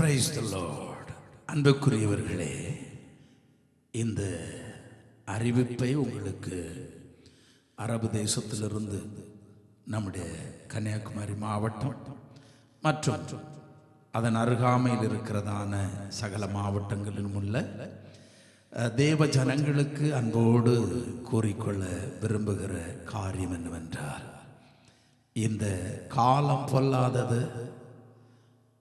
Praise the Lord. அன்புக்குரியவர்களே, இந்த அறிவிப்பை உங்களுக்கு அரபு தேசத்திலிருந்து நம்முடைய கன்னியாகுமரி மாவட்டம் மற்றும் அதன் அருகாமையில் இருக்கிறதான சகல மாவட்டங்களிலும் உள்ள தேவ ஜனங்களுக்கு அன்போடு கூறிக்கொள்ள விரும்புகிற காரியம் என்னவென்றால், இந்த காலம் பொல்லாதது.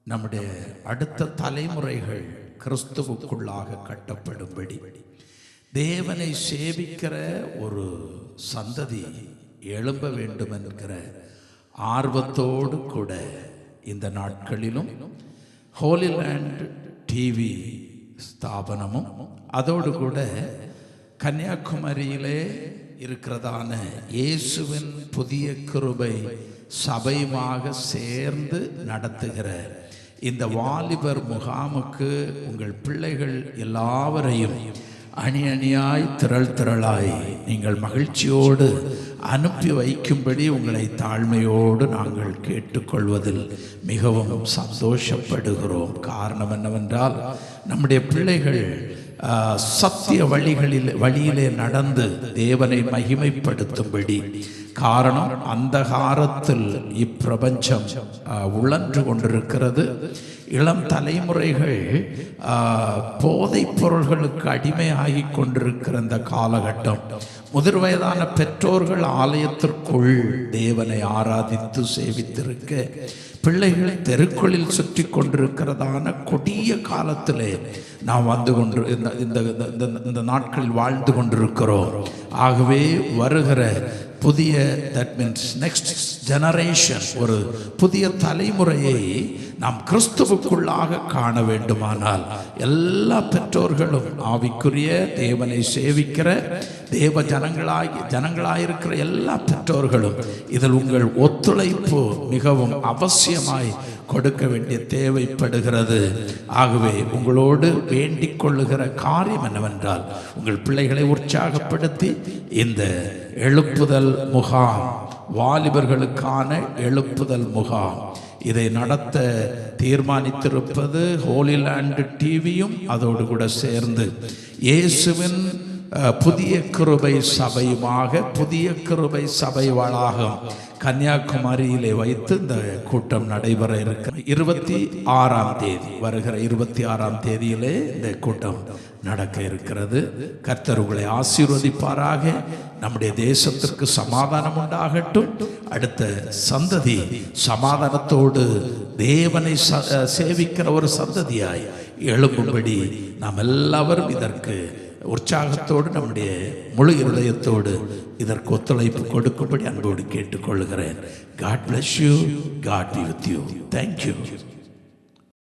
நம்முடைய அடுத்த தலைமுறைகள் கிறிஸ்துவுக்குள்ளாக கட்டப்படும்படி தேவனை சேவிக்கிற ஒரு சந்ததி எழும்ப வேண்டும் என்கிற ஆர்வத்தோடு கூட இந்த நாட்களிலும் ஹோலி லேண்ட் டிவி ஸ்தாபனமும் அதோடு கூட கன்னியாகுமரியிலே இருக்கிறதான இயேசுவின் புதிய கிருபை சபையுமாக சேர்ந்து நடத்துகிற இந்த வாலிபர் முகாமுக்கு உங்கள் பிள்ளைகள் எல்லாவரையும் அணி அணியாய் திரளாய் நீங்கள் மகிழ்ச்சியோடு அனுப்பி வைக்கும்படி உங்களை தாழ்மையோடு நாங்கள் கேட்டுக்கொள்வதில் மிகவும் சந்தோஷப்படுகிறோம். காரணம் என்னவென்றால், நம்முடைய பிள்ளைகள் சத்திய வழியிலே நடந்து தேவனை மகிமைப்படுத்தும்படி. காரணம், அந்த காலத்தில் இப்பிரபஞ்சம் உழன்று கொண்டிருக்கிறது. இளம் தலைமுறைகள் போதைப் பொருள்களுக்கு அடிமையாகி கொண்டிருக்கிற இந்த காலகட்டம். முதிர் வயதான பெற்றோர்கள் ஆலயத்திற்குள் தேவனை ஆராதித்து சேவித்திருக்க, பிள்ளைகளை தெருக்களில் சுற்றி கொண்டிருக்கிறதான கொடிய காலத்திலே நாம் வந்து கொண்டு இந்த நாட்களில் வாழ்ந்து கொண்டிருக்கிறோம். ஆகவே வருகிற புதிய, தட் மீன்ஸ் நெக்ஸ்ட் ஜெனரேஷன், ஒரு புதிய தலைமுறையை நாம் கிறிஸ்துவுக்குள்ளாக காண வேண்டுமானால் எல்லா பெற்றோர்களும் ஆவிக்குரிய தேவனை சேவிக்கிற தேவ ஜனங்களாயிருக்கிற எல்லா பெற்றோர்களும் இதில் உங்கள் ஒத்துழைப்பு மிகவும் அவசியமாய் கொடுக்க வேண்டிய தேவைப்படுகிறது. ஆகவே உங்களோடு வேண்டிக் கொள்ளுகிற காரியம் என்னவென்றால், உங்கள் பிள்ளைகளை உற்சாகப்படுத்தி இந்த எழுப்புதல் முகாம், வாலிபர்களுக்கான எழுப்புதல் முகாம், இதை நடத்த தீர்மானித்திருப்பது ஹோலி லேண்ட் டிவியும் அதோடு கூட சேர்ந்து இயேசுவின் புதிய கிருபை சபையுமாக, புதிய கிருபை சபை வளாகம் கன்னியாகுமரியிலே வைத்து இந்த கூட்டம் நடைபெற இருக்க 26ஆம் தேதி, வருகிற 26ஆம் தேதியிலே இந்த கூட்டம் நடக்க இருக்கிறது. கர்த்தர் உங்களை ஆசீர்வதிப்பாராக. நம்முடைய தேசத்திற்கு சமாதானம் உண்டாகட்டும். அடுத்த சந்ததி சமாதானத்தோடு தேவனை சேவிக்கிற ஒரு சந்ததியாய் எழும்பும்படி நாம் எல்லாரும் இதற்கு உற்சாகத்தோடு, நம்முடைய முழு இருதயத்தோடு இதற்கு ஒத்துழைப்பு கொடுக்கும்படி அன்போடு கேட்டுக்கொள்கிறேன். God bless you. God be with you. Thank you.